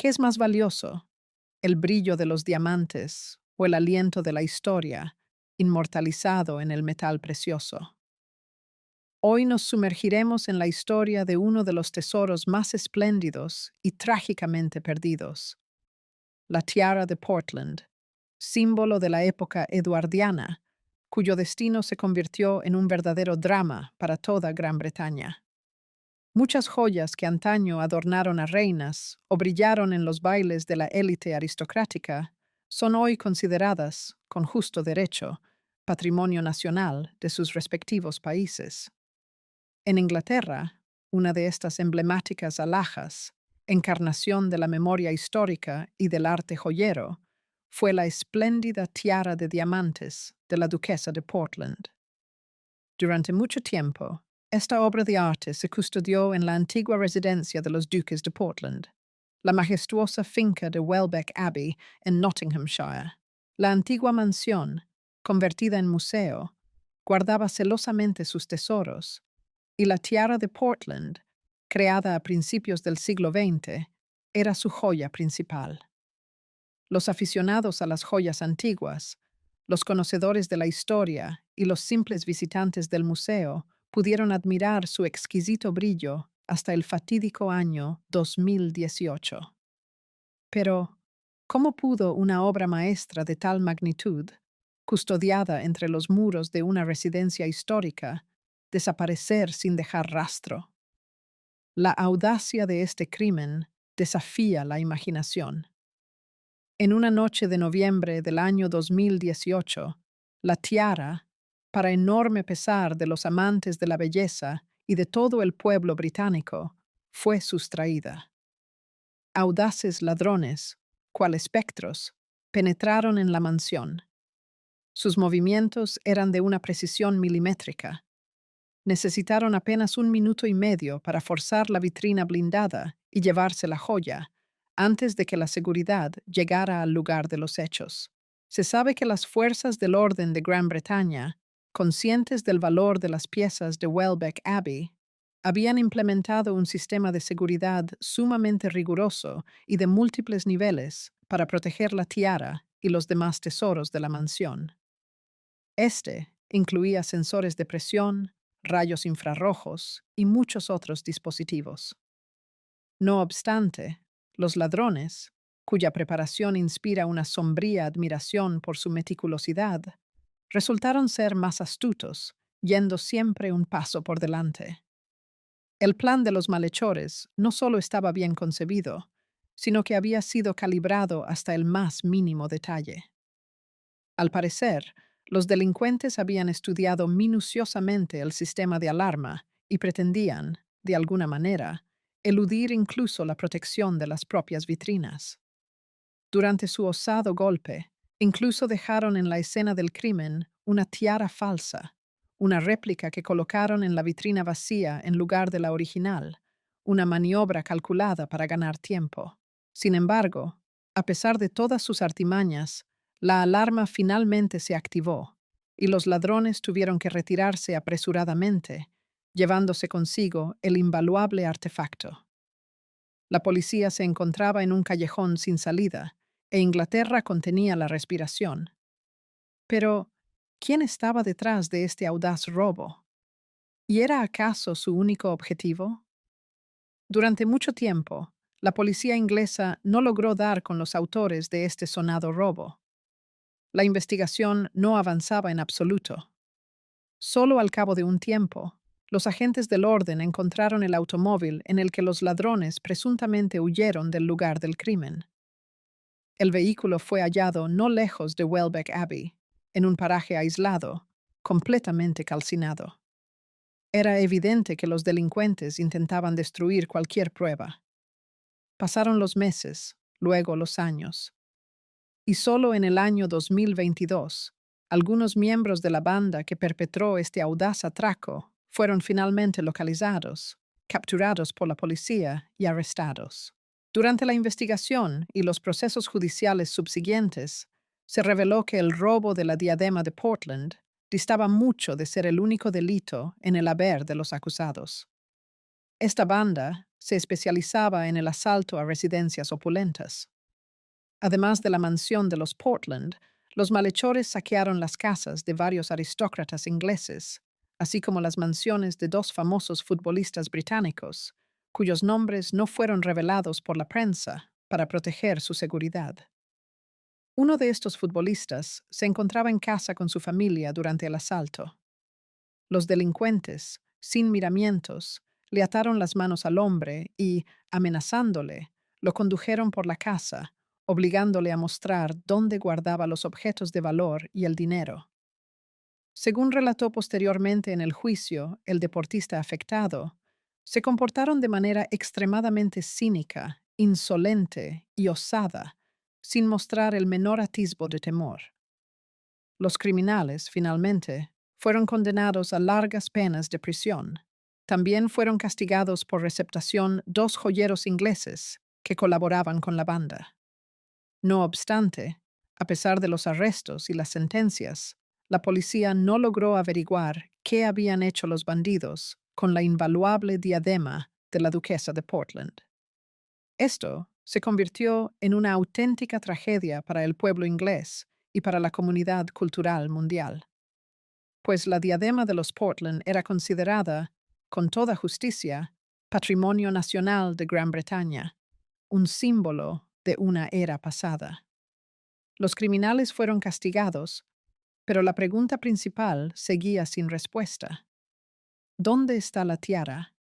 ¿Qué es más valioso? ¿El brillo de los diamantes o el aliento de la historia, inmortalizado en el metal precioso? Hoy nos sumergiremos en la historia de uno de los tesoros más espléndidos y trágicamente perdidos, la tiara de Portland, símbolo de la época eduardiana, cuyo destino se convirtió en un verdadero drama para toda Gran Bretaña. Muchas joyas que antaño adornaron a reinas o brillaron en los bailes de la élite aristocrática son hoy consideradas, con justo derecho, patrimonio nacional de sus respectivos países. En Inglaterra, una de estas emblemáticas alhajas, encarnación de la memoria histórica y del arte joyero, fue la espléndida tiara de diamantes de la duquesa de Portland. Durante mucho tiempo, esta obra de arte se custodió en la antigua residencia de los duques de Portland, la majestuosa finca de Welbeck Abbey en Nottinghamshire. La antigua mansión, convertida en museo, guardaba celosamente sus tesoros, y la tiara de Portland, creada a principios del siglo XX, era su joya principal. Los aficionados a las joyas antiguas, los conocedores de la historia y los simples visitantes del museo pudieron admirar su exquisito brillo hasta el fatídico año 2018. Pero, ¿cómo pudo una obra maestra de tal magnitud, custodiada entre los muros de una residencia histórica, desaparecer sin dejar rastro? La audacia de este crimen desafía la imaginación. En una noche de noviembre del año 2018, la tiara, para enorme pesar de los amantes de la belleza y de todo el pueblo británico, fue sustraída. Audaces ladrones, cual espectros, penetraron en la mansión. Sus movimientos eran de una precisión milimétrica. Necesitaron apenas 1 minuto y medio para forzar la vitrina blindada y llevarse la joya, antes de que la seguridad llegara al lugar de los hechos. Se sabe que las fuerzas del orden de Gran Bretaña, conscientes del valor de las piezas de Welbeck Abbey, habían implementado un sistema de seguridad sumamente riguroso y de múltiples niveles para proteger la tiara y los demás tesoros de la mansión. Este incluía sensores de presión, rayos infrarrojos y muchos otros dispositivos. No obstante, los ladrones, cuya preparación inspira una sombría admiración por su meticulosidad, resultaron ser más astutos, yendo siempre un paso por delante. El plan de los malhechores no solo estaba bien concebido, sino que había sido calibrado hasta el más mínimo detalle. Al parecer, los delincuentes habían estudiado minuciosamente el sistema de alarma y pretendían, de alguna manera, eludir incluso la protección de las propias vitrinas. Durante su osado golpe, incluso dejaron en la escena del crimen una tiara falsa, una réplica que colocaron en la vitrina vacía en lugar de la original, una maniobra calculada para ganar tiempo. Sin embargo, a pesar de todas sus artimañas, la alarma finalmente se activó y los ladrones tuvieron que retirarse apresuradamente, llevándose consigo el invaluable artefacto. La policía se encontraba en un callejón sin salida e Inglaterra contenía la respiración. Pero, ¿quién estaba detrás de este audaz robo? ¿Y era acaso su único objetivo? Durante mucho tiempo, la policía inglesa no logró dar con los autores de este sonado robo. La investigación no avanzaba en absoluto. Solo al cabo de un tiempo, los agentes del orden encontraron el automóvil en el que los ladrones presuntamente huyeron del lugar del crimen. El vehículo fue hallado no lejos de Welbeck Abbey, en un paraje aislado, completamente calcinado. Era evidente que los delincuentes intentaban destruir cualquier prueba. Pasaron los meses, luego los años. Y solo en el año 2022, algunos miembros de la banda que perpetró este audaz atraco fueron finalmente localizados, capturados por la policía y arrestados. Durante la investigación y los procesos judiciales subsiguientes, se reveló que el robo de la diadema de Portland distaba mucho de ser el único delito en el haber de los acusados. Esta banda, se especializaba en el asalto a residencias opulentas. Además de la mansión de los Portland, los malhechores saquearon las casas de varios aristócratas ingleses, así como las mansiones de dos famosos futbolistas británicos, cuyos nombres no fueron revelados por la prensa para proteger su seguridad. Uno de estos futbolistas se encontraba en casa con su familia durante el asalto. Los delincuentes, sin miramientos, le ataron las manos al hombre y, amenazándole, lo condujeron por la casa, obligándole a mostrar dónde guardaba los objetos de valor y el dinero. Según relató posteriormente en el juicio el deportista afectado, se comportaron de manera extremadamente cínica, insolente y osada, sin mostrar el menor atisbo de temor. Los criminales, finalmente, fueron condenados a largas penas de prisión. También fueron castigados por receptación dos joyeros ingleses que colaboraban con la banda. No obstante, a pesar de los arrestos y las sentencias, la policía no logró averiguar qué habían hecho los bandidos con la invaluable diadema de la duquesa de Portland. Esto se convirtió en una auténtica tragedia para el pueblo inglés y para la comunidad cultural mundial, pues la diadema de los Portland era considerada, con toda justicia, patrimonio nacional de Gran Bretaña, un símbolo de una era pasada. Los criminales fueron castigados, pero la pregunta principal seguía sin respuesta. ¿Dónde está la tiara?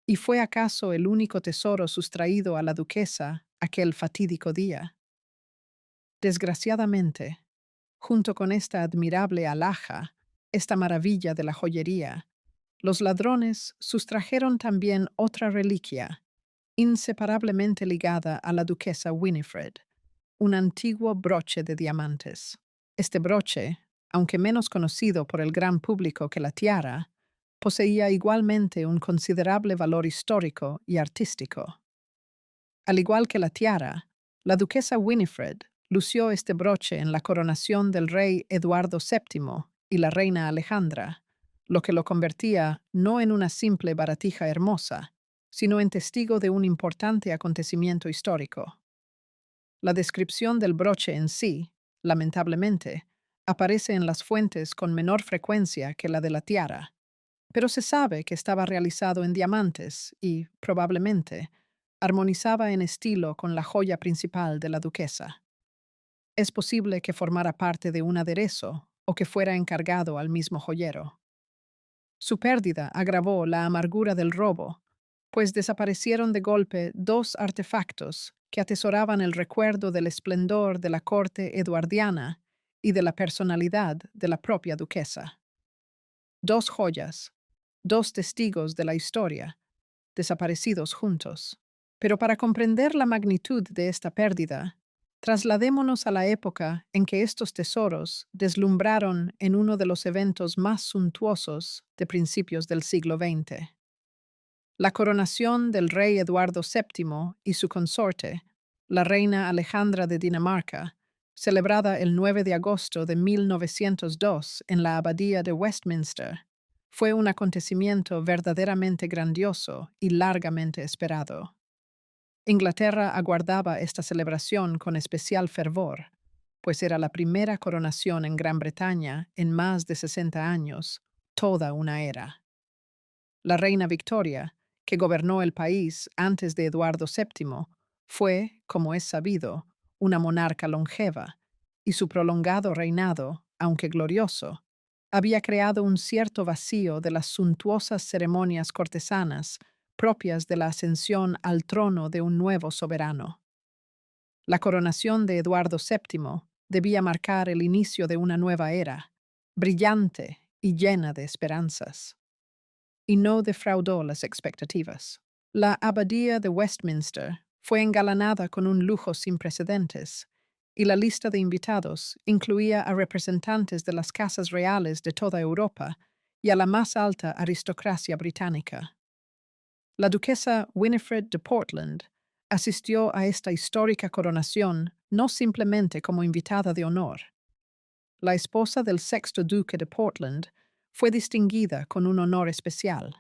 ¿Y fue acaso el único tesoro sustraído a la duquesa aquel fatídico día? Desgraciadamente, junto con esta admirable alhaja, esta maravilla de la joyería, los ladrones sustrajeron también otra reliquia, inseparablemente ligada a la duquesa Winifred, un antiguo broche de diamantes. Este broche, aunque menos conocido por el gran público que la tiara, poseía igualmente un considerable valor histórico y artístico. Al igual que la tiara, la duquesa Winifred lució este broche en la coronación del rey Eduardo VII y la reina Alejandra, lo que lo convertía no en una simple baratija hermosa, sino en testigo de un importante acontecimiento histórico. La descripción del broche en sí, lamentablemente, aparece en las fuentes con menor frecuencia que la de la tiara, pero se sabe que estaba realizado en diamantes y, probablemente, armonizaba en estilo con la joya principal de la duquesa. Es posible que formara parte de un aderezo o que fuera encargado al mismo joyero. Su pérdida agravó la amargura del robo, pues desaparecieron de golpe dos artefactos que atesoraban el recuerdo del esplendor de la corte eduardiana y de la personalidad de la propia duquesa. Dos joyas, dos testigos de la historia, desaparecidos juntos. Pero para comprender la magnitud de esta pérdida, trasladémonos a la época en que estos tesoros deslumbraron en uno de los eventos más suntuosos de principios del siglo XX. La coronación del rey Eduardo VII y su consorte, la reina Alejandra de Dinamarca, celebrada el 9 de agosto de 1902 en la abadía de Westminster, fue un acontecimiento verdaderamente grandioso y largamente esperado. Inglaterra aguardaba esta celebración con especial fervor, pues era la primera coronación en Gran Bretaña en más de 60 años, toda una era. La reina Victoria, que gobernó el país antes de Eduardo VII, fue, como es sabido, una monarca longeva, y su prolongado reinado, aunque glorioso, había creado un cierto vacío de las suntuosas ceremonias cortesanas propias de la ascensión al trono de un nuevo soberano. La coronación de Eduardo VII debía marcar el inicio de una nueva era, brillante y llena de esperanzas. Y no defraudó las expectativas. La abadía de Westminster fue engalanada con un lujo sin precedentes, y la lista de invitados incluía a representantes de las casas reales de toda Europa y a la más alta aristocracia británica. La duquesa Winifred de Portland asistió a esta histórica coronación no simplemente como invitada de honor. La esposa del sexto duque de Portland fue distinguida con un honor especial.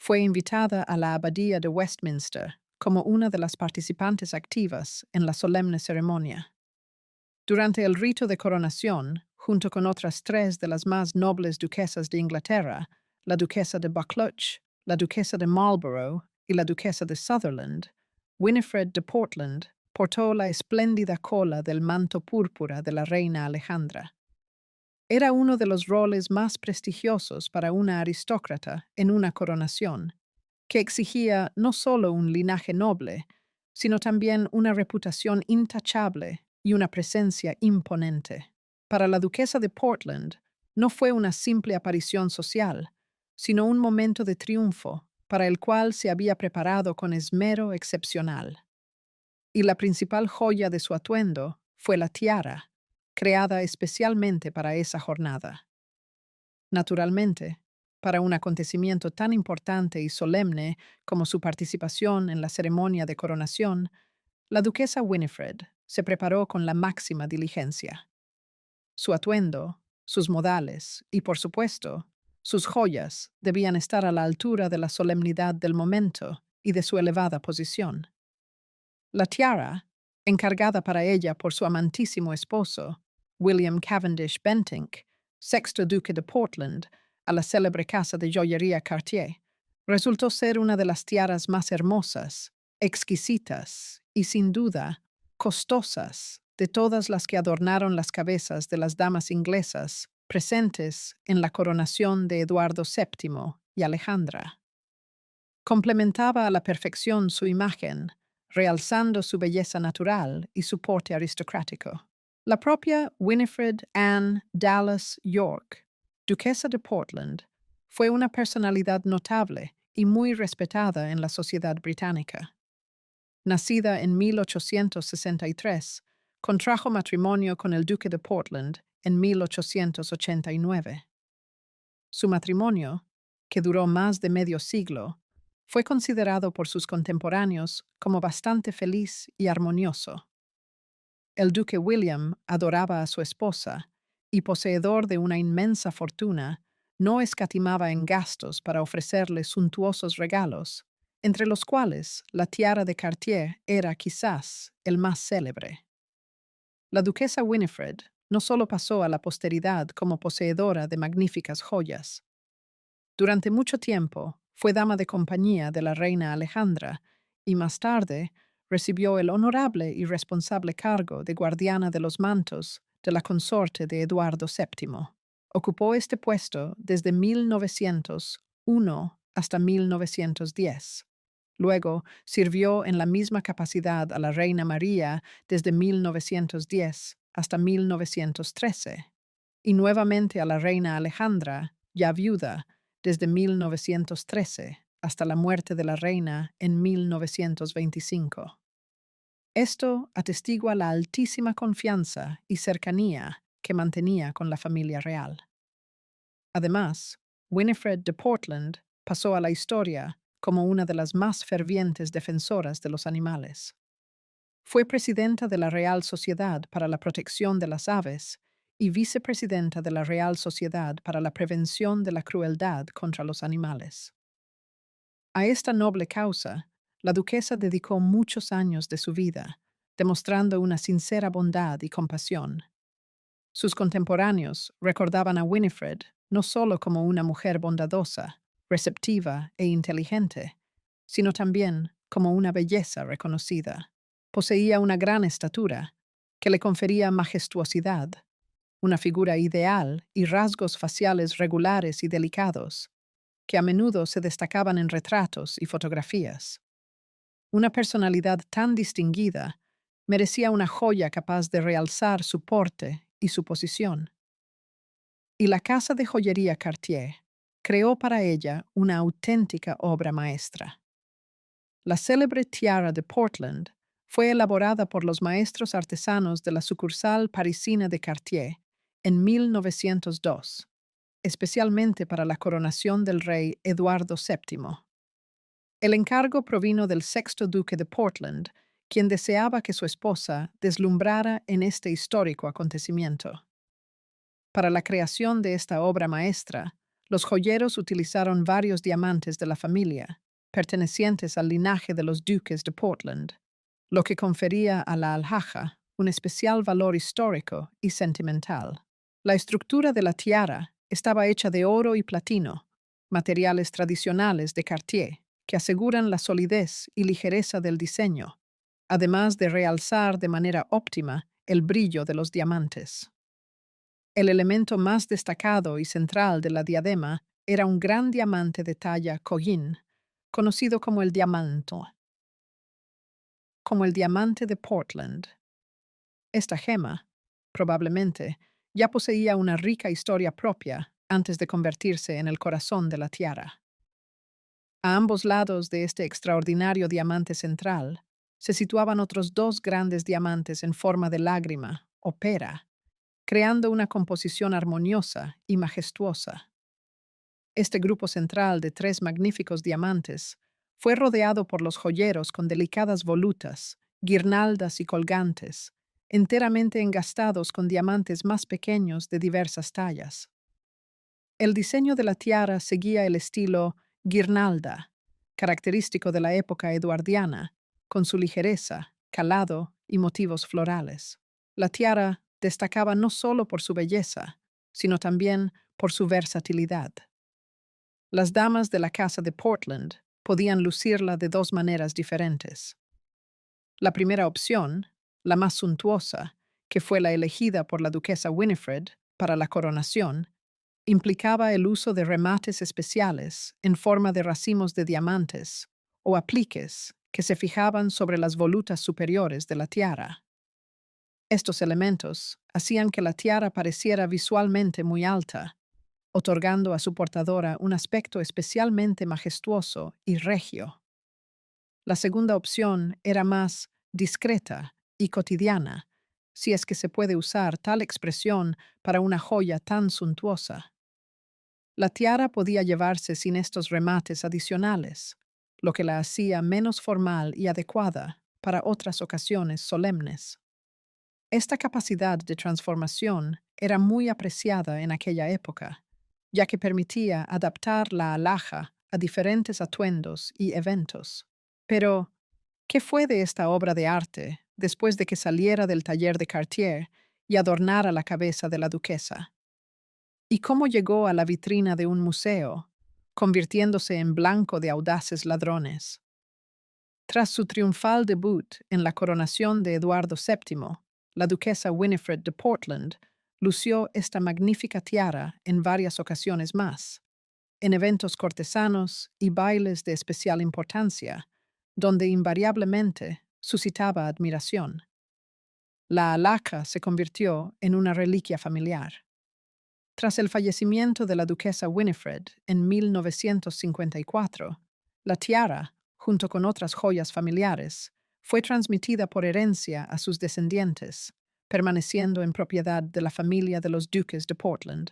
Fue invitada a la abadía de Westminster como una de las participantes activas en la solemne ceremonia. Durante el rito de coronación, junto con otras tres de las más nobles duquesas de Inglaterra, la duquesa de Buccleuch, la duquesa de Marlborough y la duquesa de Sutherland, Winifred de Portland portó la espléndida cola del manto púrpura de la reina Alejandra. Era uno de los roles más prestigiosos para una aristócrata en una coronación, que exigía no solo un linaje noble, sino también una reputación intachable y una presencia imponente. Para la duquesa de Portland, no fue una simple aparición social, sino un momento de triunfo para el cual se había preparado con esmero excepcional. Y la principal joya de su atuendo fue la tiara, creada especialmente para esa jornada. Naturalmente, para un acontecimiento tan importante y solemne como su participación en la ceremonia de coronación, la duquesa Winifred se preparó con la máxima diligencia. Su atuendo, sus modales y, por supuesto, sus joyas debían estar a la altura de la solemnidad del momento y de su elevada posición. La tiara, encargada para ella por su amantísimo esposo, William Cavendish Bentinck, sexto duque de Portland, a la célebre casa de joyería Cartier, resultó ser una de las tiaras más hermosas, exquisitas y, sin duda, costosas de todas las que adornaron las cabezas de las damas inglesas presentes en la coronación de Eduardo VII y Alejandra. Complementaba a la perfección su imagen, realzando su belleza natural y su porte aristocrático. La propia Winifred Anne Dallas York, duquesa de Portland, fue una personalidad notable y muy respetada en la sociedad británica. Nacida en 1863, contrajo matrimonio con el duque de Portland en 1889. Su matrimonio, que duró más de medio siglo, fue considerado por sus contemporáneos como bastante feliz y armonioso. El duque William adoraba a su esposa y, poseedor de una inmensa fortuna, no escatimaba en gastos para ofrecerle suntuosos regalos, entre los cuales la tiara de Cartier era quizás el más célebre. La duquesa Winifred no solo pasó a la posteridad como poseedora de magníficas joyas. Durante mucho tiempo fue dama de compañía de la reina Alejandra y más tarde recibió el honorable y responsable cargo de guardiana de los mantos de la consorte de Eduardo VII. Ocupó este puesto desde 1901 hasta 1910. Luego sirvió en la misma capacidad a la reina María desde 1910 hasta 1913 y nuevamente a la reina Alejandra, ya viuda, desde 1913 hasta la muerte de la reina en 1925. Esto atestigua la altísima confianza y cercanía que mantenía con la familia real. Además, Winifred de Portland pasó a la historia como una de las más fervientes defensoras de los animales. Fue presidenta de la Real Sociedad para la Protección de las Aves y vicepresidenta de la Real Sociedad para la Prevención de la Crueldad contra los Animales. A esta noble causa, la duquesa dedicó muchos años de su vida, demostrando una sincera bondad y compasión. Sus contemporáneos recordaban a Winifred no solo como una mujer bondadosa, receptiva e inteligente, sino también como una belleza reconocida. Poseía una gran estatura, que le confería majestuosidad, una figura ideal y rasgos faciales regulares y delicados, que a menudo se destacaban en retratos y fotografías. Una personalidad tan distinguida merecía una joya capaz de realzar su porte y su posición. Y la casa de joyería Cartier creó para ella una auténtica obra maestra. La célebre tiara de Portland fue elaborada por los maestros artesanos de la sucursal parisina de Cartier en 1902, especialmente para la coronación del rey Eduardo VII. El encargo provino del sexto duque de Portland, quien deseaba que su esposa deslumbrara en este histórico acontecimiento. Para la creación de esta obra maestra, Los joyeros utilizaron varios diamantes de la familia, pertenecientes al linaje de los duques de Portland, lo que confería a la alhaja un especial valor histórico y sentimental. La estructura de la tiara estaba hecha de oro y platino, materiales tradicionales de Cartier, que aseguran la solidez y ligereza del diseño, además de realzar de manera óptima el brillo de los diamantes. El elemento más destacado y central de la diadema era un gran diamante de talla Koyin, conocido como el diamante de Portland. Esta gema, probablemente, ya poseía una rica historia propia antes de convertirse en el corazón de la tiara. A ambos lados de este extraordinario diamante central se situaban otros dos grandes diamantes en forma de lágrima o pera, creando una composición armoniosa y majestuosa. Este grupo central de tres magníficos diamantes fue rodeado por los joyeros con delicadas volutas, guirnaldas y colgantes, enteramente engastados con diamantes más pequeños de diversas tallas. El diseño de la tiara seguía el estilo guirnalda, característico de la época eduardiana, con su ligereza, calado y motivos florales. La tiara destacaba no solo por su belleza, sino también por su versatilidad. Las damas de la casa de Portland podían lucirla de dos maneras diferentes. La primera opción, la más suntuosa, que fue la elegida por la duquesa Winifred para la coronación, implicaba el uso de remates especiales en forma de racimos de diamantes o apliques que se fijaban sobre las volutas superiores de la tiara. Estos elementos hacían que la tiara pareciera visualmente muy alta, otorgando a su portadora un aspecto especialmente majestuoso y regio. La segunda opción era más discreta y cotidiana, si es que se puede usar tal expresión para una joya tan suntuosa. La tiara podía llevarse sin estos remates adicionales, lo que la hacía menos formal y adecuada para otras ocasiones solemnes. Esta capacidad de transformación era muy apreciada en aquella época, ya que permitía adaptar la alhaja a diferentes atuendos y eventos. Pero, ¿qué fue de esta obra de arte después de que saliera del taller de Cartier y adornara la cabeza de la duquesa? ¿Y cómo llegó a la vitrina de un museo, convirtiéndose en blanco de audaces ladrones? Tras su triunfal debut en la coronación de Eduardo VII, la duquesa Winifred de Portland lució esta magnífica tiara en varias ocasiones más, en eventos cortesanos y bailes de especial importancia, donde invariablemente suscitaba admiración. La alhaja se convirtió en una reliquia familiar. Tras el fallecimiento de la duquesa Winifred en 1954, la tiara, junto con otras joyas familiares, fue transmitida por herencia a sus descendientes, permaneciendo en propiedad de la familia de los duques de Portland.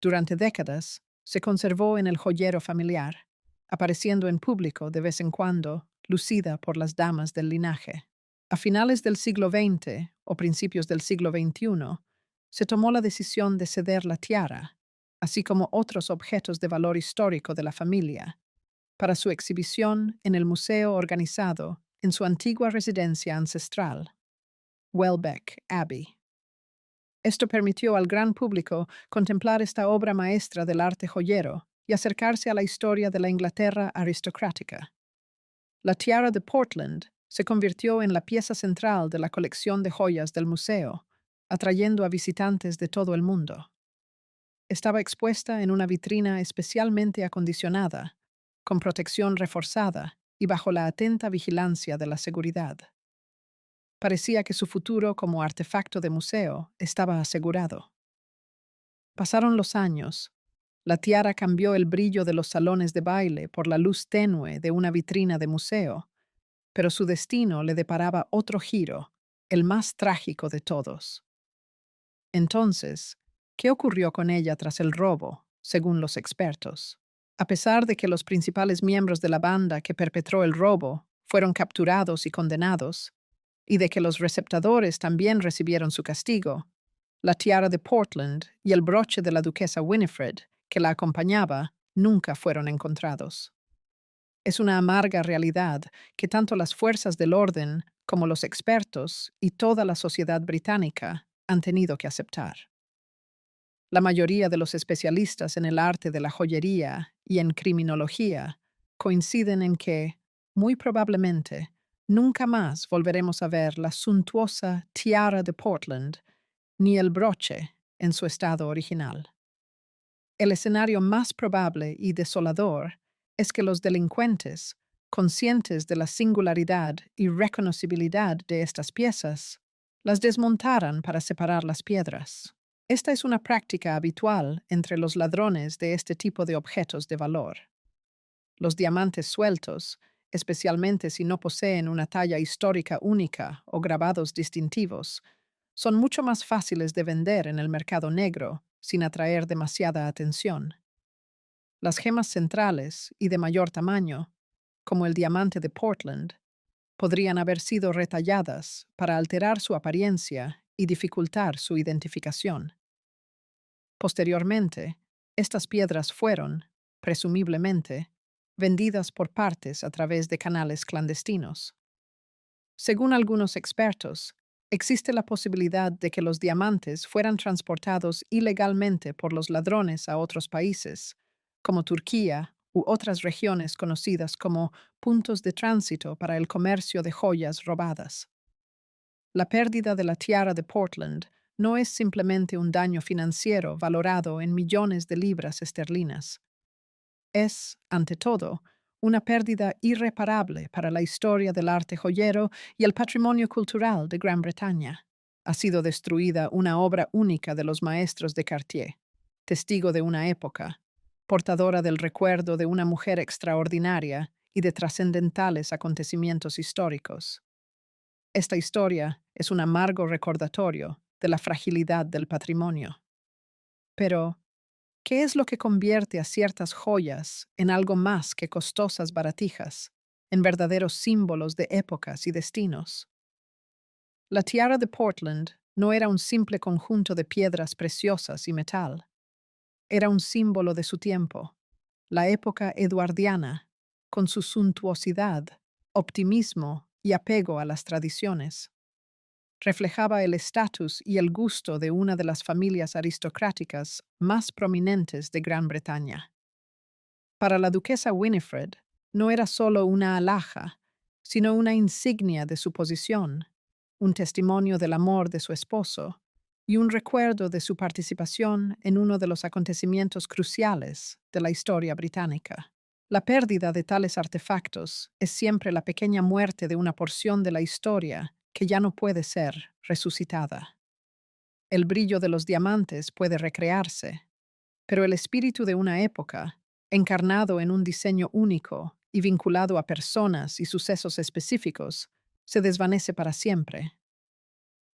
Durante décadas, se conservó en el joyero familiar, apareciendo en público de vez en cuando, lucida por las damas del linaje. A finales del siglo XX o principios del siglo XXI, se tomó la decisión de ceder la tiara, así como otros objetos de valor histórico de la familia, para su exhibición en el museo organizado en su antigua residencia ancestral, Welbeck Abbey. Esto permitió al gran público contemplar esta obra maestra del arte joyero y acercarse a la historia de la Inglaterra aristocrática. La tiara de Portland se convirtió en la pieza central de la colección de joyas del museo, atrayendo a visitantes de todo el mundo. Estaba expuesta en una vitrina especialmente acondicionada, con protección reforzada y bajo la atenta vigilancia de la seguridad. Parecía que su futuro como artefacto de museo estaba asegurado. Pasaron los años. La tiara cambió el brillo de los salones de baile por la luz tenue de una vitrina de museo, pero su destino le deparaba otro giro, el más trágico de todos. Entonces, ¿qué ocurrió con ella tras el robo, según los expertos? A pesar de que los principales miembros de la banda que perpetró el robo fueron capturados y condenados, y de que los receptadores también recibieron su castigo, la tiara de Portland y el broche de la duquesa Winifred que la acompañaba nunca fueron encontrados. Es una amarga realidad que tanto las fuerzas del orden como los expertos y toda la sociedad británica han tenido que aceptar. La mayoría de los especialistas en el arte de la joyería y en criminología coinciden en que, muy probablemente, nunca más volveremos a ver la suntuosa tiara de Portland ni el broche en su estado original. El escenario más probable y desolador es que los delincuentes, conscientes de la singularidad y reconocibilidad de estas piezas, las desmontaran para separar las piedras. Esta es una práctica habitual entre los ladrones de este tipo de objetos de valor. Los diamantes sueltos, especialmente si no poseen una talla histórica única o grabados distintivos, son mucho más fáciles de vender en el mercado negro sin atraer demasiada atención. Las gemas centrales y de mayor tamaño, como el diamante de Portland, podrían haber sido retalladas para alterar su apariencia y dificultar su identificación. Posteriormente, estas piedras fueron, presumiblemente, vendidas por partes a través de canales clandestinos. Según algunos expertos, existe la posibilidad de que los diamantes fueran transportados ilegalmente por los ladrones a otros países, como Turquía u otras regiones conocidas como puntos de tránsito para el comercio de joyas robadas. La pérdida de la tiara de Portland no es simplemente un daño financiero valorado en millones de libras esterlinas. Es, ante todo, una pérdida irreparable para la historia del arte joyero y el patrimonio cultural de Gran Bretaña. Ha sido destruida una obra única de los maestros de Cartier, testigo de una época, portadora del recuerdo de una mujer extraordinaria y de trascendentales acontecimientos históricos. Esta historia es un amargo recordatorio de la fragilidad del patrimonio. Pero, ¿qué es lo que convierte a ciertas joyas en algo más que costosas baratijas, en verdaderos símbolos de épocas y destinos? La tiara de Portland no era un simple conjunto de piedras preciosas y metal. Era un símbolo de su tiempo, la época eduardiana, con su suntuosidad, optimismo y apego a las tradiciones. Reflejaba el estatus y el gusto de una de las familias aristocráticas más prominentes de Gran Bretaña. Para la duquesa Winifred, no era solo una alhaja, sino una insignia de su posición, un testimonio del amor de su esposo y un recuerdo de su participación en uno de los acontecimientos cruciales de la historia británica. La pérdida de tales artefactos es siempre la pequeña muerte de una porción de la historia que ya no puede ser resucitada. El brillo de los diamantes puede recrearse, pero el espíritu de una época, encarnado en un diseño único y vinculado a personas y sucesos específicos, se desvanece para siempre.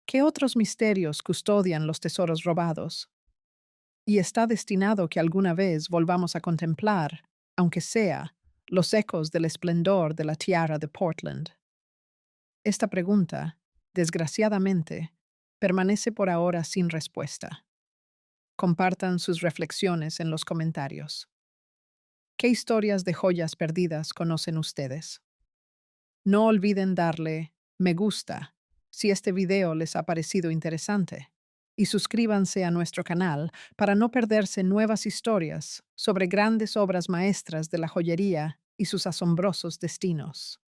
¿Qué otros misterios custodian los tesoros robados? Y está destinado que alguna vez volvamos a contemplar, aunque sea, los ecos del esplendor de la tiara de Portland. Esta pregunta, desgraciadamente, permanece por ahora sin respuesta. Compartan sus reflexiones en los comentarios. ¿Qué historias de joyas perdidas conocen ustedes? No olviden darle me gusta si este video les ha parecido interesante y suscríbanse a nuestro canal para no perderse nuevas historias sobre grandes obras maestras de la joyería y sus asombrosos destinos.